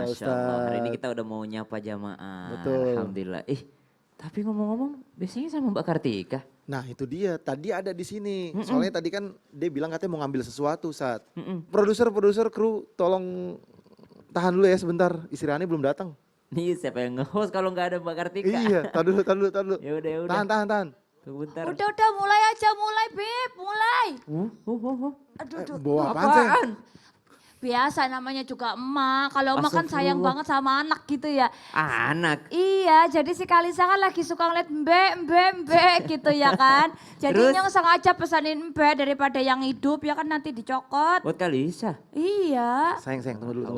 Alhamdulillah Masya Allah, hari ini Ustadz. kita udah mau nyapa jamaah. Betul. Alhamdulillah. Tapi ngomong-ngomong, biasanya sama Mbak Kartika. Nah itu dia, tadi ada di sini. Mm-mm. Soalnya tadi kan dia bilang katanya mau ngambil sesuatu saat. Mm-mm. Produser, kru, tolong tahan dulu ya sebentar. Istirahatnya belum datang. Nih siapa yang nge-host kalau nggak ada Mbak Kartika? Iya, tahan dulu. Ya udah. Tahan. Tunggu bentar. Udah, mulai aja, Beb, mulai. Aduh. Bawa apaan sih? Apaan? Biasa namanya juga emak. Kalau emak kan sayang Astagfirullah. banget sama anak gitu ya. Anak. Iya, jadi si Kalisa kan lagi suka ngeliat mbek gitu ya kan. Jadi Terus? Nyong sengaja pesanin mbek daripada yang hidup ya kan nanti dicokot. Buat Kalisa. Iya. Sayang, tunggu dulu.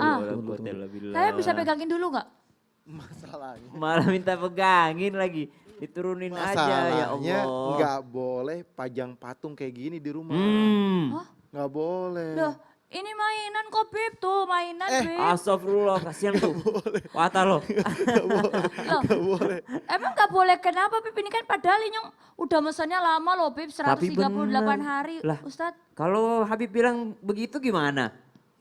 Saya bisa pegangin dulu nggak? Masalahnya. Malah minta pegangin lagi. Diturunin aja ya Masalahnya Allah. nggak boleh pajang patung kayak gini di rumah. Nggak boleh. Loh, ini mainan kok Beb tuh, mainan Beb. Astagfirullah, kasihan tuh. Wata lo. Loh, Nggak boleh. emang nggak boleh kenapa Beb? Ini kan padahal ini Nyong udah mesennya lama loh Beb, 138 bener. hari. Lah, Ustadz, Kalau Habib bilang begitu gimana?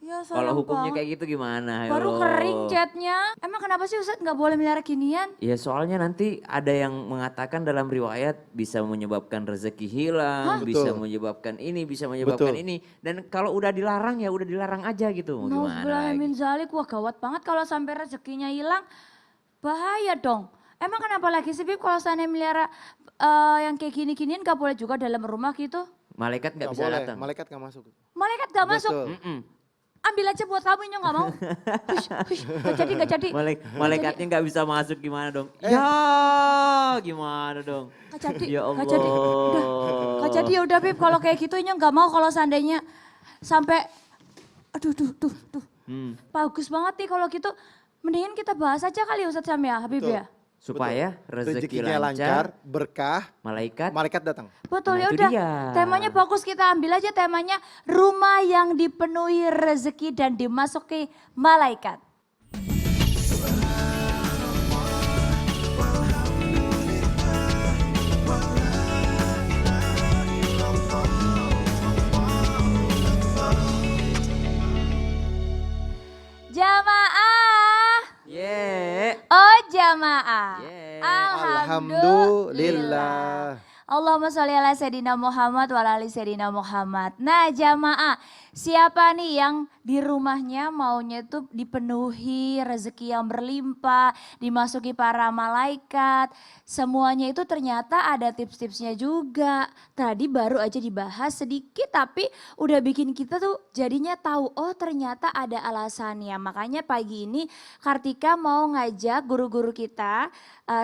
ya Kalau sayang hukumnya banget. kayak gitu gimana? Ya Baru Allah. kering catnya. Emang kenapa sih Ustadz nggak boleh melihara ginian? Ya soalnya nanti ada yang mengatakan dalam riwayat bisa menyebabkan rezeki hilang, bisa Betul. menyebabkan ini, bisa menyebabkan Betul. ini. Dan kalau udah dilarang ya udah dilarang aja gitu. Mau gimana Nauzubillah lagi? min zalik, wah gawat banget kalau sampai rezekinya hilang. Bahaya dong. Emang kenapa lagi sih Bib kalau seandainya melihara yang kayak gini-ginian gak boleh juga dalam rumah gitu? Malaikat nggak Nggak bisa boleh, datang. malaikat nggak masuk. Malaikat gak masuk. Betul. Mm-mm. Ambil aja buat kamu, Nyong gak mau. Hush, gak jadi. Malaikatnya nggak bisa masuk gimana dong? Ya gimana dong? Gak jadi, Ya Allah. gak jadi. Gak jadi ya udah Bib, kalau kayak gitu Nyong gak mau kalau seandainya sampai, aduh tuh. Hmm. Bagus banget nih kalau gitu. Mendingan kita bahas aja kali Ustadz Sam ya, Habib Betul. ya. Supaya rezeki Rezekinya lancar, berkah, malaikat. malaikat datang. Betul, Nah, ya itu udah. dia. Temanya bagus, kita ambil aja temanya rumah yang dipenuhi rezeki dan dimasuki malaikat. Jamaah, Yeah. oh jamaah. Yeah. Alhamdulillah. Allahumma sholli ala Sayyidina Muhammad wa ala ali Sayyidina Muhammad. Nah jamaah, siapa nih yang di rumahnya maunya itu dipenuhi rezeki yang berlimpah, dimasuki para malaikat. Semuanya itu ternyata ada tips-tipsnya juga. Tadi baru aja dibahas sedikit tapi udah bikin kita tuh jadinya tahu, oh ternyata ada alasannya. Makanya pagi ini Kartika mau ngajak guru-guru kita,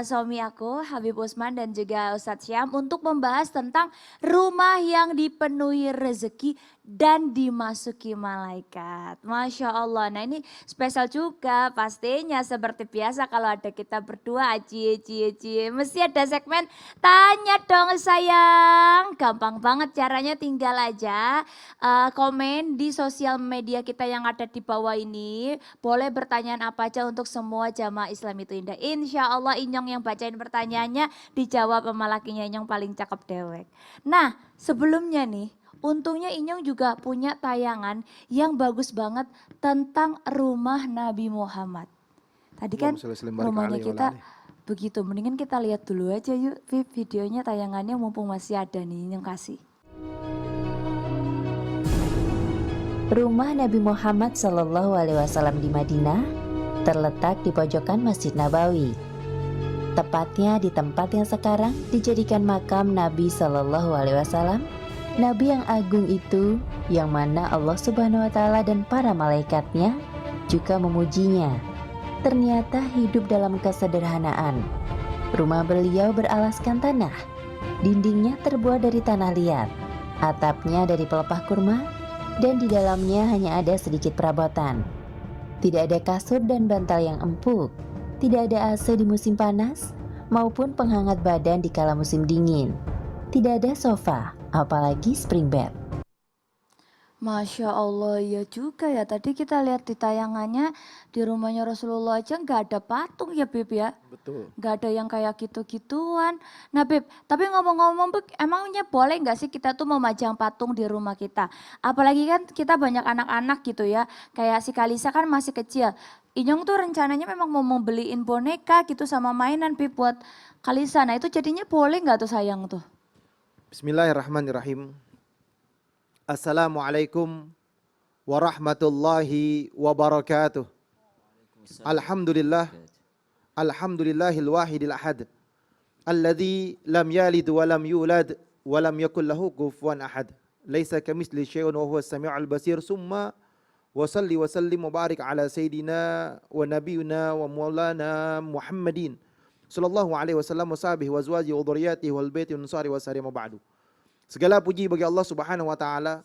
suami aku Habib Usman dan juga Ustadz Syam untuk membahas tentang rumah yang dipenuhi rezeki dan dimasuki malaikat. Masya Allah, nah ini spesial juga pastinya seperti biasa kalau ada kita berdua cie. Mesti ada segmen tanya dong sayang. Gampang banget caranya, tinggal aja komen di sosial media kita yang ada di bawah ini. Boleh bertanyaan apa aja untuk semua jamaah Islam itu indah. Insya Allah Inyong yang bacain pertanyaannya dijawab sama lakinya Inyong paling cakep dewek. Nah sebelumnya nih, untungnya Inyong juga punya tayangan yang bagus banget tentang rumah Nabi Muhammad. Tadi kan Allahumma sholli wa sallim rumahnya barik kita alaihi. begitu, mendingan kita lihat dulu aja yuk Bib, videonya tayangannya mumpung masih ada nih Inyong kasih. Rumah Nabi Muhammad Shallallahu Alaihi Wasallam di Madinah terletak di pojokan Masjid Nabawi. Tepatnya di tempat yang sekarang dijadikan makam Nabi Shallallahu Alaihi Wasallam, Nabi yang agung itu, yang mana Allah Subhanahu Wa Taala dan para malaikatnya juga memujinya. Ternyata hidup dalam kesederhanaan. Rumah beliau beralaskan tanah, dindingnya terbuat dari tanah liat, atapnya dari pelepah kurma, dan di dalamnya hanya ada sedikit perabotan. Tidak ada kasur dan bantal yang empuk, tidak ada AC di musim panas, maupun penghangat badan di kala musim dingin. Tidak ada sofa, apalagi spring bed. Masya Allah, ya juga ya. Tadi kita lihat di tayangannya di rumahnya Rasulullah aja nggak ada patung ya Beb ya. Betul. Nggak ada yang kayak gitu-gituan. Nah Beb, tapi ngomong-ngomong Beb, emangnya boleh nggak sih kita tuh memajang patung di rumah kita? Apalagi kan kita banyak anak-anak gitu ya. Kayak si Kalisa kan masih kecil. Inyong tuh rencananya memang mau beliin boneka gitu sama mainan Pip buat Kalisa. Nah itu jadinya boleh nggak tuh sayang tuh? Bismillahirrahmanirrahim. Assalamualaikum warahmatullahi wabarakatuh. Alhamdulillah. Alhamdulillahil wahidil ahad. Alladzi lam yalid wa lam yulad wa lam yakul lahu kufuwan ahad. Laisa kamitsli syai'un wa huwas samiul basir. Summa wa salli wa sallim wa barik ala sayidina wa nabiyina wa maulana Muhammadin sallallahu alaihi wasallam wa sahbihi wa azwajihi wa dzurriyyatihi wal baiti wan ansari wa sallam ba'du. Segala puji bagi Allah Subhanahu wa taala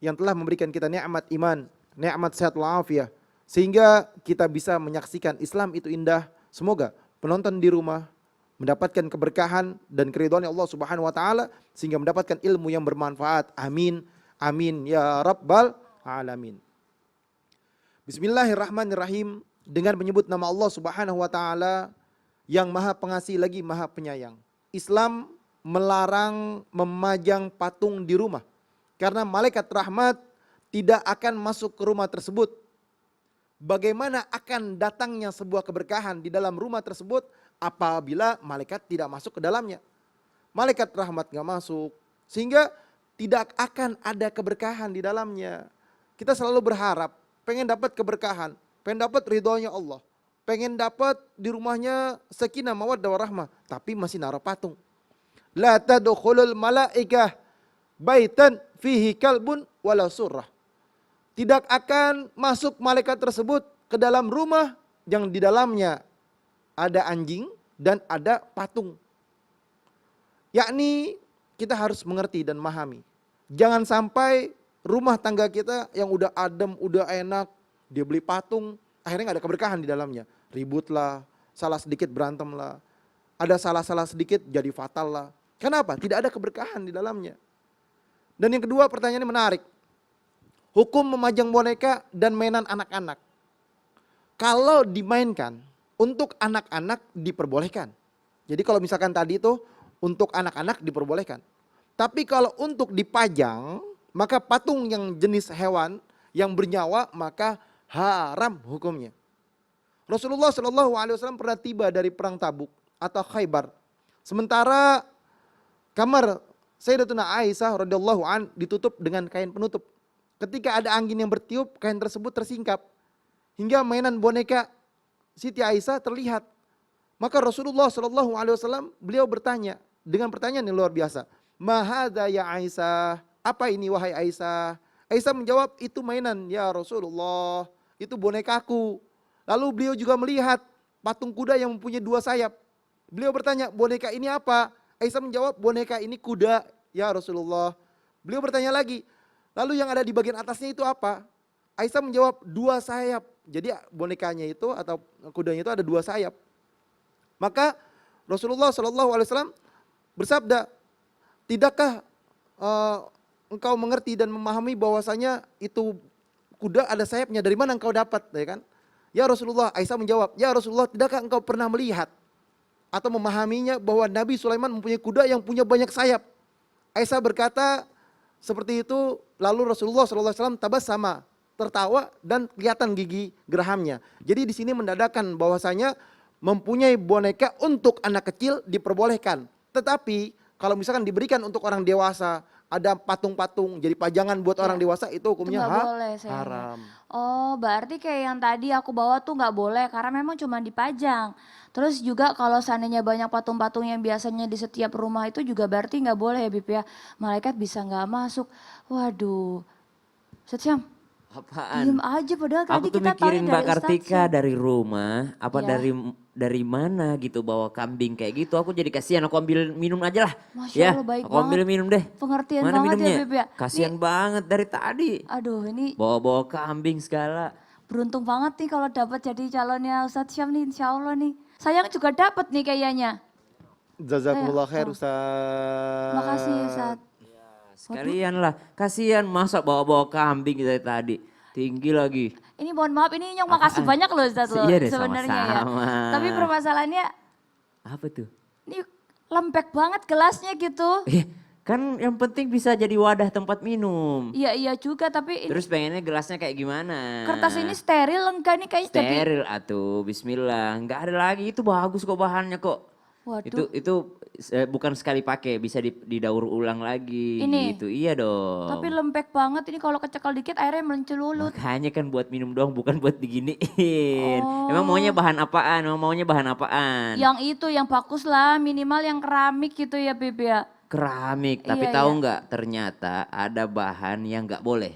yang telah memberikan kita nikmat iman, nikmat sehat walafiat sehingga kita bisa menyaksikan Islam itu indah. Semoga penonton di rumah mendapatkan keberkahan dan keridhaan Allah Subhanahu wa taala sehingga mendapatkan ilmu yang bermanfaat. Amin. Amin ya rabbal alamin. Bismillahirrahmanirrahim. Dengan menyebut nama Allah Subhanahu wa taala yang Maha Pengasih lagi Maha Penyayang. Islam melarang memajang patung di rumah karena malaikat rahmat tidak akan masuk ke rumah tersebut. Bagaimana akan datangnya sebuah keberkahan di dalam rumah tersebut apabila malaikat tidak masuk ke dalamnya? Malaikat rahmat gak masuk sehingga tidak akan ada keberkahan di dalamnya. Kita selalu berharap pengen dapat keberkahan, pengen dapat ridhonya Allah, pengen dapat di rumahnya sakinah mawaddah warahmah, tapi masih naruh patung. La tadkhulul malaikah baitan fihi kalbun wala surah. Tidak akan masuk malaikat tersebut ke dalam rumah yang di dalamnya ada anjing dan ada patung. Yakni kita harus mengerti dan memahami. Jangan sampai rumah tangga kita yang udah adem, udah enak, dia beli patung, akhirnya gak ada keberkahan di dalamnya. Ribut lah, salah sedikit berantem lah, ada salah-salah sedikit jadi fatal lah. Kenapa? Tidak ada keberkahan di dalamnya. Dan yang kedua pertanyaannya menarik. Hukum memajang boneka dan mainan anak-anak. Kalau dimainkan untuk anak-anak diperbolehkan. Jadi kalau misalkan tadi itu untuk anak-anak diperbolehkan. Tapi kalau untuk dipajang, maka patung yang jenis hewan yang bernyawa maka haram hukumnya. Rasulullah SAW pernah tiba dari perang Tabuk atau Khaybar. Sementara kamar Sayyidatuna Aisyah radhiyallahu an ditutup dengan kain penutup. Ketika ada angin yang bertiup, kain tersebut tersingkap hingga mainan boneka Siti Aisyah terlihat. Maka Rasulullah SAW beliau bertanya dengan pertanyaan yang luar biasa. Ma hadza ya Aisyah? Apa ini wahai Aisyah? Aisyah menjawab, itu mainan ya Rasulullah, itu bonekaku. Lalu beliau juga melihat patung kuda yang mempunyai 2 sayap. Beliau bertanya, boneka ini apa? Aisyah menjawab, boneka ini kuda ya Rasulullah. Beliau bertanya lagi, lalu yang ada di bagian atasnya itu apa? Aisyah menjawab, 2 sayap. Jadi bonekanya itu atau kudanya itu ada 2 sayap. Maka Rasulullah SAW bersabda, tidakkah engkau mengerti dan memahami bahwasanya itu kuda ada sayapnya, dari mana engkau dapat, ya kan? Ya Rasulullah, Aisyah menjawab, ya Rasulullah, tidakkah engkau pernah melihat atau memahaminya bahwa Nabi Sulaiman mempunyai kuda yang punya banyak sayap? Aisyah berkata seperti itu, lalu Rasulullah SAW tabassama, tertawa dan kelihatan gigi gerahamnya. Jadi di sini mendadakan bahwasanya mempunyai boneka untuk anak kecil diperbolehkan. Tetapi kalau misalkan diberikan untuk orang dewasa, ada patung-patung jadi pajangan buat orang dewasa, itu hukumnya haram. Oh berarti kayak yang tadi aku bawa tuh nggak boleh karena memang cuma dipajang. Terus juga kalau seandainya banyak patung-patung yang biasanya di setiap rumah itu juga berarti nggak boleh ya Bib ya. Malaikat bisa nggak masuk. Waduh. Ustadz Syam. Apaan? Diem aja padahal tadi Aku tuh kita mikirin tahu Mbak dari Kartika dari rumah, apa Ya. dari mana gitu bawa kambing kayak gitu. Aku jadi kasihan, aku ambil minum aja lah. Masya Ya, Allah, baik aku ambil banget. minum deh. Pengertian Mana banget minumnya? ya Bib ya. Kasihan banget dari tadi. Aduh ini Bawa-bawa kambing segala. beruntung banget nih kalau dapat jadi calonnya Ustadz Syam nih insya Allah nih. Sayang juga dapat nih kayaknya. Jazakumullah khair Ustaz. Makasih Ustadz. Sekalian lah, kasihan masa bawa-bawa kambing dari tadi. Tinggi lagi. Ini mohon maaf ini Nyong makasih banyak loh Ustadz loh Iya deh, sebenarnya ya. sama-sama. Tapi permasalahannya Apa tuh? ini lembek banget gelasnya gitu. Kan yang penting bisa jadi wadah tempat minum. Iya iya juga, tapi ini Terus pengennya gelasnya kayak gimana? kertas ini steril enggak nih kayaknya jadi. Steril atuh, bismillah. Nggak ada lagi, itu bagus kok bahannya kok. Waduh. Itu bukan sekali pakai, bisa didaur ulang lagi Ini? gitu. Iya dong. Tapi lembek banget ini kalau kecekal dikit airnya melencelulut. Makanya kan buat minum doang, bukan buat diginiin. Emang maunya Oh. bahan apaan? Emang maunya bahan apaan? Yang itu yang bagus lah, minimal yang keramik gitu ya Beb ya. Keramik. Tapi Iya, tahu iya. nggak? Ternyata ada bahan yang nggak boleh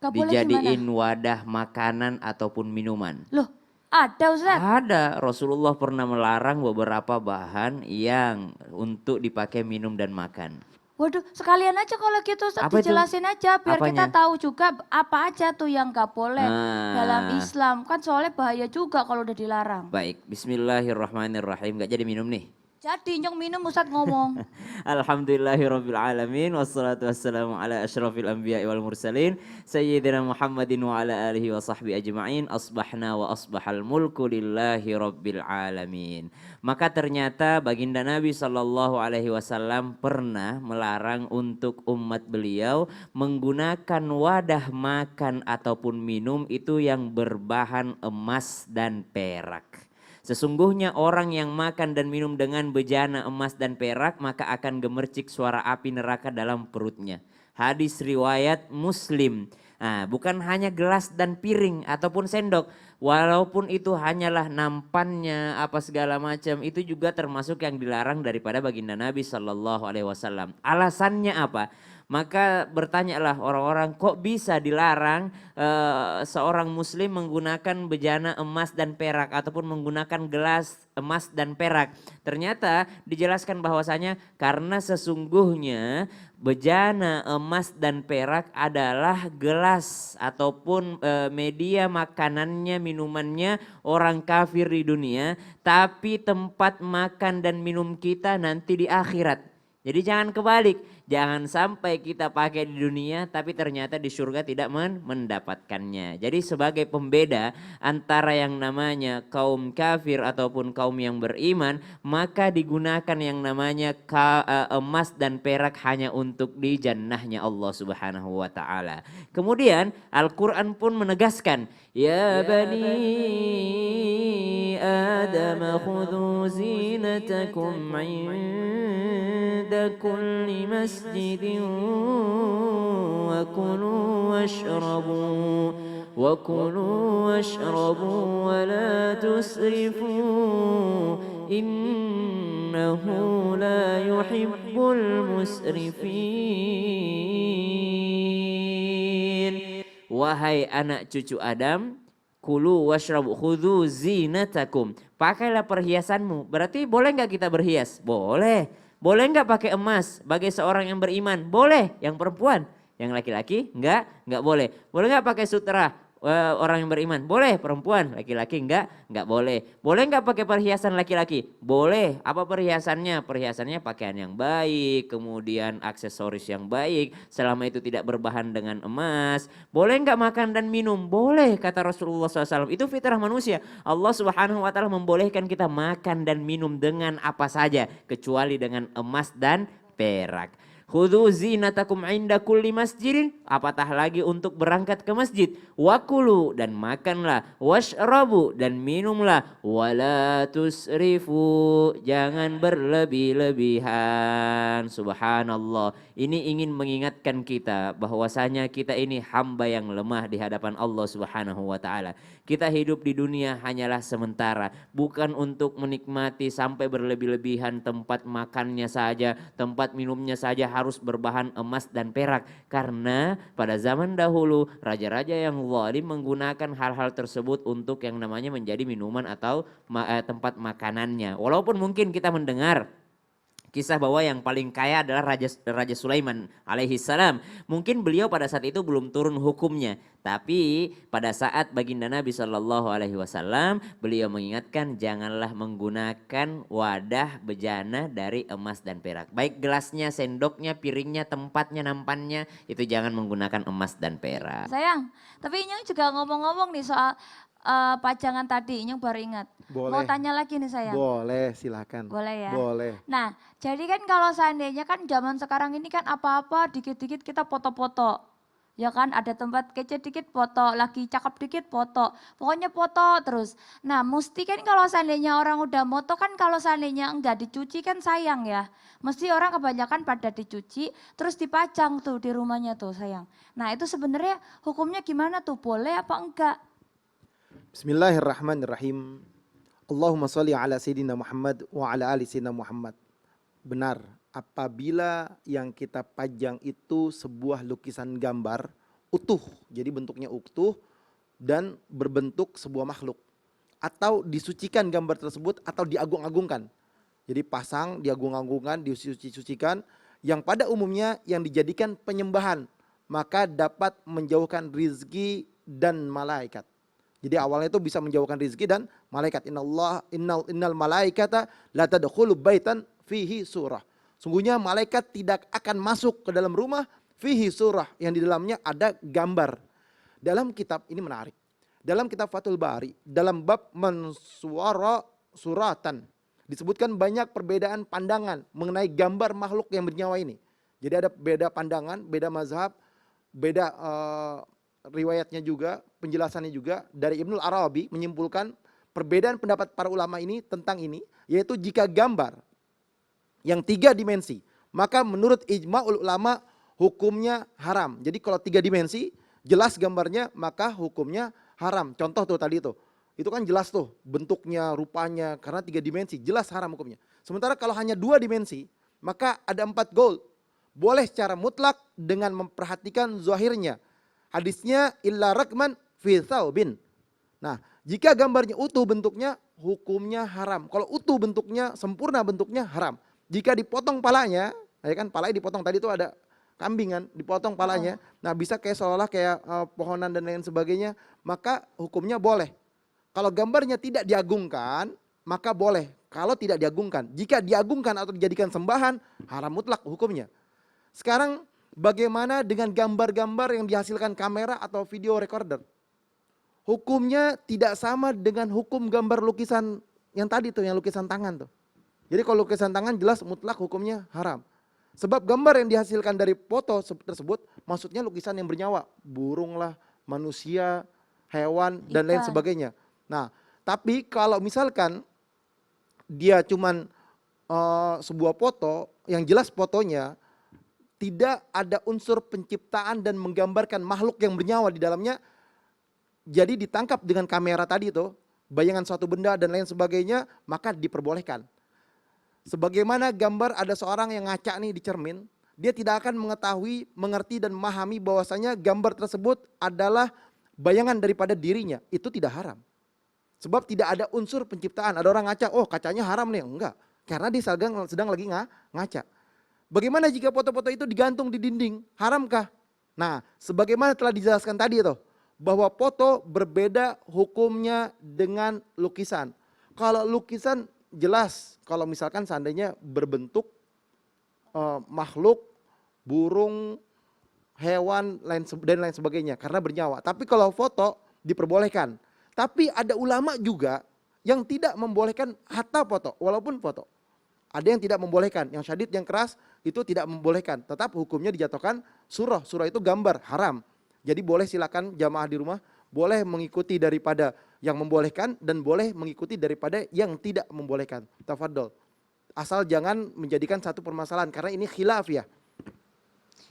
Gak boleh gimana? dijadiin wadah makanan ataupun minuman. Loh, ada Ustaz? Ada, Rasulullah pernah melarang beberapa bahan yang untuk dipakai minum dan makan. Waduh, sekalian aja kalau gitu Ustaz Apa itu? dijelasin aja biar kita Apanya? tahu juga apa aja tuh yang gak boleh dalam Nah. Islam. Kan soalnya bahaya juga kalau udah dilarang. Baik, bismillahirrahmanirrahim. Gak jadi minum nih. Jadi nyong minum Ustaz ngomong. Alhamdulillahirabbil alamin wassalatu wassalamu ala asyrafil anbiya'i wal mursalin sayyidina Muhammadin wa ala alihi wa sahbihi ajma'in asbahna wa asbahal mulku lillahi rabbil alamin. Maka ternyata baginda Nabi sallallahu alaihi wasallam pernah melarang untuk umat beliau menggunakan wadah makan ataupun minum itu yang berbahan emas dan perak. Sesungguhnya orang yang makan dan minum dengan bejana emas dan perak maka akan gemercik suara api neraka dalam perutnya. Hadis riwayat Muslim. Nah, bukan hanya gelas dan piring ataupun sendok. Walaupun itu hanyalah nampannya apa segala macam itu juga termasuk yang dilarang daripada baginda Nabi Shallallahu Alaihi Wasallam. Alasannya apa? Maka bertanyalah orang-orang kok bisa dilarang seorang muslim menggunakan bejana emas dan perak ataupun menggunakan gelas emas dan perak. Ternyata dijelaskan bahwasanya karena sesungguhnya bejana emas dan perak adalah gelas ataupun media makanannya, minumannya orang kafir di dunia, tapi tempat makan dan minum kita nanti di akhirat. Jadi jangan kebalik, jangan sampai kita pakai di dunia tapi ternyata di surga tidak mendapatkannya. Jadi sebagai pembeda antara yang namanya kaum kafir ataupun kaum yang beriman, maka digunakan yang namanya emas dan perak hanya untuk di jannahnya Allah Subhanahu wa taala. Kemudian Al-Qur'an pun menegaskan, ya bani Adam khudhu zinatakum 'inda كل مسجد وكلوا واشربوا ولا تسرفوا إنه لا يحب المسرفين. Wahai anak cucu Adam, kulu washrabu khudhu zinatakum. Pakailah perhiasanmu. Berarti boleh nggak kita berhias? Boleh. Boleh nggak pakai emas bagi seorang yang beriman? Boleh. Yang perempuan, yang laki-laki nggak boleh. Boleh nggak pakai sutra orang yang beriman? Boleh. Perempuan, laki-laki nggak boleh. Boleh nggak pakai perhiasan laki-laki? Boleh. Apa perhiasannya? Perhiasannya pakaian yang baik, kemudian aksesoris yang baik, selama itu tidak berbahan dengan emas. Boleh nggak makan dan minum? Boleh, kata Rasulullah SAW. Itu fitrah manusia. Allah Subhanahu Wa Taala membolehkan kita makan dan minum dengan apa saja, kecuali dengan emas dan perak. Khudhu zinatakum inda kulli masjidin, apatah lagi untuk berangkat ke masjid. Wakulu, dan makanlah. Washrabu, dan minumlah. Wala tusrifu, jangan berlebih-lebihan. Subhanallah. Ini ingin mengingatkan kita bahwasanya kita ini hamba yang lemah di hadapan Allah Subhanahu wa taala. Kita hidup di dunia hanyalah sementara, bukan untuk menikmati sampai berlebih-lebihan tempat makannya saja, tempat minumnya saja harus berbahan emas dan perak. Karena pada zaman dahulu raja-raja yang zalim menggunakan hal-hal tersebut untuk yang namanya menjadi minuman atau tempat makanannya. Walaupun mungkin kita mendengar kisah bahwa yang paling kaya adalah Raja Sulaiman alaihi salam. Mungkin beliau pada saat itu belum turun hukumnya. Tapi pada saat baginda Nabi Shallallahu alaihi wasallam beliau mengingatkan janganlah menggunakan wadah bejana dari emas dan perak. Baik gelasnya, sendoknya, piringnya, tempatnya, nampannya itu jangan menggunakan emas dan perak. Sayang, tapi Nyong juga ngomong-ngomong nih soal pajangan tadi, Inyong baru ingat. Mau Boleh. tanya lagi nih sayang. Boleh, silakan. Boleh ya? Boleh. Nah, jadi kan kalau seandainya kan zaman sekarang ini kan apa-apa dikit-dikit kita foto-foto. Ya kan, ada tempat kece dikit foto, lagi cakep dikit foto. Pokoknya foto terus. Nah, mesti kan kalau seandainya orang udah moto kan kalau seandainya enggak dicuci kan sayang ya. Mesti orang kebanyakan pada dicuci terus dipajang tuh di rumahnya tuh sayang. Nah, itu sebenarnya hukumnya gimana tuh? Boleh apa enggak? Bismillahirrahmanirrahim. Allahumma sholli ala Sayyidina Muhammad wa ala ali Sayyidina Muhammad. Benar, apabila yang kita pajang itu sebuah lukisan gambar utuh, jadi bentuknya utuh dan berbentuk sebuah makhluk. Atau disucikan gambar tersebut atau diagung-agungkan. Jadi pasang, diagung-agungkan, disucikan, yang pada umumnya yang dijadikan penyembahan, maka dapat menjauhkan rizki dan malaikat. Jadi awalnya itu bisa menjauhkan rizki dan malaikat. Innal malaikata la tadkhulu baitan fihi surah. Sungguhnya malaikat tidak akan masuk ke dalam rumah fihi surah yang di dalamnya ada gambar. Dalam kitab ini menarik. Dalam kitab Fathul Bari, dalam bab mensuara suratan disebutkan banyak perbedaan pandangan mengenai gambar makhluk yang bernyawa ini. Jadi ada beda pandangan, beda mazhab, beda riwayatnya juga, penjelasannya juga. Dari Ibnul Arabi menyimpulkan perbedaan pendapat para ulama ini tentang ini, yaitu jika gambar yang 3 dimensi, maka menurut ijma'ul ulama hukumnya haram. Jadi kalau 3 dimensi jelas gambarnya, maka hukumnya haram. Contoh tuh tadi tuh, itu kan jelas tuh bentuknya, rupanya, karena 3 dimensi jelas haram hukumnya. Sementara kalau hanya 2 dimensi, maka ada 4 goal. Boleh secara mutlak dengan memperhatikan zahirnya. Hadisnya illa rakman fi thawbin. Nah, jika gambarnya utuh bentuknya, hukumnya haram. Kalau utuh bentuknya, sempurna bentuknya, haram. Jika dipotong palanya, ya kan palanya dipotong, tadi itu ada kambing kan, dipotong palanya. Nah, bisa kayak seolah-olah kayak pohonan dan lain sebagainya, maka hukumnya boleh. Kalau gambarnya tidak diagungkan, maka boleh. Kalau tidak diagungkan, jika diagungkan atau dijadikan sembahan, haram mutlak hukumnya. Sekarang bagaimana dengan gambar-gambar yang dihasilkan kamera atau video recorder? Hukumnya tidak sama dengan hukum gambar lukisan yang tadi tuh, yang lukisan tangan tuh. Jadi kalau lukisan tangan jelas mutlak hukumnya haram. Sebab gambar yang dihasilkan dari foto tersebut maksudnya lukisan yang bernyawa. Burung lah, manusia, hewan, dan lain sebagainya. Nah, tapi kalau misalkan dia cuman sebuah foto, yang jelas fotonya tidak ada unsur penciptaan dan menggambarkan makhluk yang bernyawa di dalamnya, jadi ditangkap dengan kamera tadi itu, bayangan suatu benda dan lain sebagainya, maka diperbolehkan. Sebagaimana gambar ada seorang yang ngaca nih di cermin, dia tidak akan mengetahui, mengerti dan memahami bahwasanya gambar tersebut adalah bayangan daripada dirinya, itu tidak haram. Sebab tidak ada unsur penciptaan. Ada orang ngaca, oh kacanya haram nih, enggak. Karena dia sedang lagi ngaca. Bagaimana jika foto-foto itu digantung di dinding? Haramkah? Nah, sebagaimana telah dijelaskan tadi itu, bahwa foto berbeda hukumnya dengan lukisan. Kalau lukisan jelas, kalau misalkan seandainya berbentuk makhluk, burung, hewan, dan lain sebagainya, karena bernyawa. Tapi kalau foto diperbolehkan. Tapi ada ulama juga yang tidak membolehkan hatta foto, walaupun foto. Ada yang tidak membolehkan, yang syadid, yang keras itu tidak membolehkan. Tetap hukumnya dijatuhkan surah. Surah itu gambar, haram. Jadi boleh silakan jamaah di rumah, boleh mengikuti daripada yang membolehkan dan boleh mengikuti daripada yang tidak membolehkan. Tafadhol. Asal jangan menjadikan satu permasalahan karena ini khilaf ya.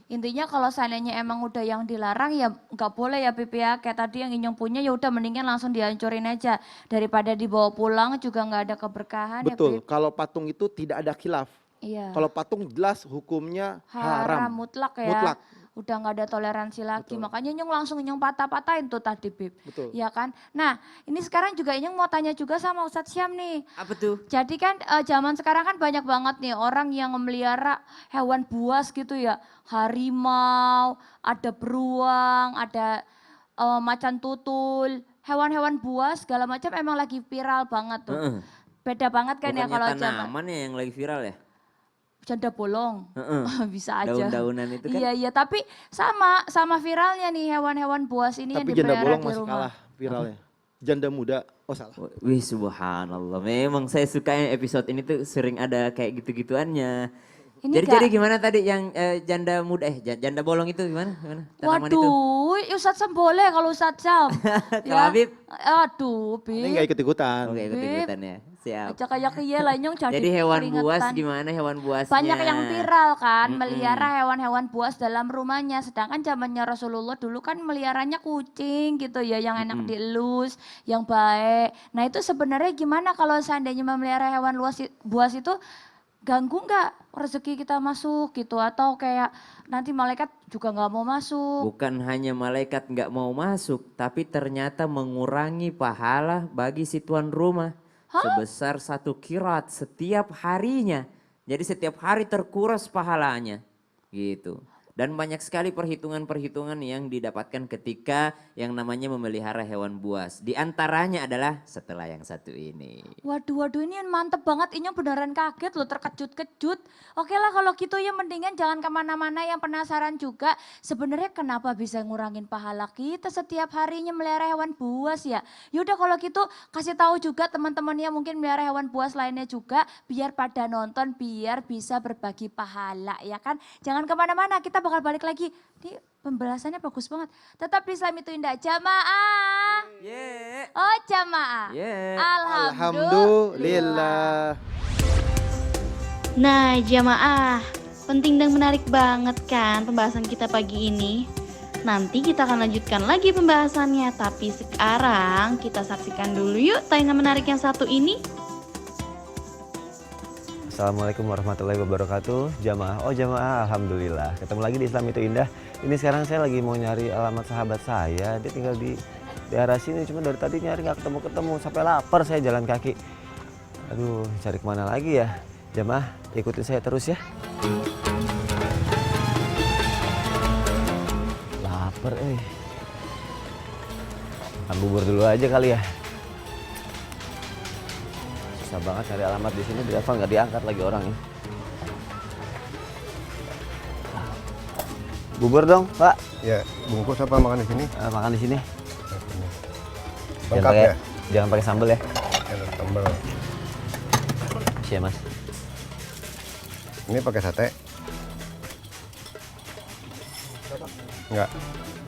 Intinya kalau seandainya emang udah yang dilarang ya nggak boleh ya Pipi ya. Kayak tadi yang Inyong punya ya udah mendingan langsung dihancurin aja. Daripada dibawa pulang juga nggak ada keberkahan. Betul, ya Pip. kalau patung itu tidak ada khilaf. Iya. Kalau patung jelas hukumnya haram. Mutlak ya. Mutlak. Udah nggak ada toleransi lagi. Betul. Makanya Inyong langsung Inyong patah-patahin tuh tadi Pip. Betul. Ya kan. Nah ini sekarang juga Inyong mau tanya juga sama Ustadz Syam nih. Apa tuh? Jadi kan zaman sekarang kan banyak banget nih orang yang memelihara hewan buas gitu ya. Harimau, ada beruang, ada macan tutul. Hewan-hewan buas segala macam emang lagi viral banget tuh. Beda banget kan ya kalau zaman. Tanaman ya yang lagi viral ya? Janda bolong, bisa aja. Daun-daunan itu kan? Iya, tapi sama viralnya nih hewan-hewan buas ini yang Tapi janda dipelihara bolong di masih rumah. kalah viralnya. janda muda. Oh salah. Wih subhanallah, memang saya suka yang episode ini tuh sering ada kayak gitu-gituannya. Ini Jadi gimana tadi yang janda muda janda bolong itu gimana? Tanaman itu. Waduh, Ustadz Sam boleh kalau Ustadz Sam. Kalau Habib? Aduh, Ini Bib. nggak ikut-ikutan. Oke, ikut-ikutan ya. Siap. Acak kayak iya lah nyong Jadi hewan buas keringetan. gimana hewan buasnya? Banyak yang viral kan melihara hewan-hewan buas dalam rumahnya. Sedangkan zamannya Rasulullah dulu kan meliharanya kucing gitu ya, yang enak dielus, yang baik. Nah itu sebenarnya gimana kalau seandainya memelihara hewan buas itu ganggu nggak rezeki kita masuk gitu, atau kayak nanti malaikat juga nggak mau masuk? Bukan hanya malaikat nggak mau masuk, tapi ternyata mengurangi pahala bagi si tuan rumah. Sebesar 1 qirat setiap harinya. Jadi setiap hari terkuras pahalanya gitu. Dan banyak sekali perhitungan-perhitungan yang didapatkan ketika yang namanya memelihara hewan buas. Di antaranya adalah setelah yang satu ini. Waduh ini mantep banget, ini beneran kaget loh, terkejut-kejut. Oke lah kalau gitu ya mendingan jangan kemana-mana, yang penasaran juga sebenarnya kenapa bisa ngurangin pahala kita setiap harinya melihara hewan buas ya. Yaudah kalau gitu kasih tahu juga teman-teman yang mungkin melihara hewan buas lainnya juga, biar pada nonton, biar bisa berbagi pahala ya kan. Jangan kemana-mana, kita bakal balik lagi. Ini pembahasannya bagus banget. Tetap di Islam itu indah, jamaah. Yeah. Oh jamaah. Yeah. Alhamdulillah. Nah, jamaah, penting dan menarik banget kan pembahasan kita pagi ini. Nanti kita akan lanjutkan lagi pembahasannya, tapi sekarang kita saksikan dulu yuk tayangan menarik yang satu ini. Assalamualaikum warahmatullahi wabarakatuh. Jamaah, alhamdulillah. Ketemu lagi di Islam itu Indah. Ini sekarang saya lagi mau nyari alamat sahabat saya. Dia tinggal di daerah sini, cuma dari tadi nyari nggak ketemu-ketemu. Sampai lapar saya jalan kaki. Aduh, cari kemana lagi ya? Jamaah, ikutin saya terus ya. Lapar, Makan bubur dulu aja kali ya. Susah banget cari alamat di sini, telepon nggak diangkat lagi orangnya. Bubur dong, Pak. Ya, bungkus apa makan di sini? Makan di sini. Lengkap ya? Jangan pakai sambal ya. Ada sambal. Iya, Mas. Ini pakai sate? Enggak.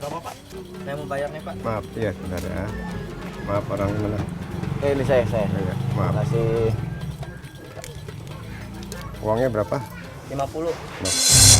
Berapa Pak? Saya mau bayar nih Pak. Maaf, iya sudah ada. Maaf orang mana? Ini saya. Iya, maaf. Kasih Uangnya berapa? 50. Maaf.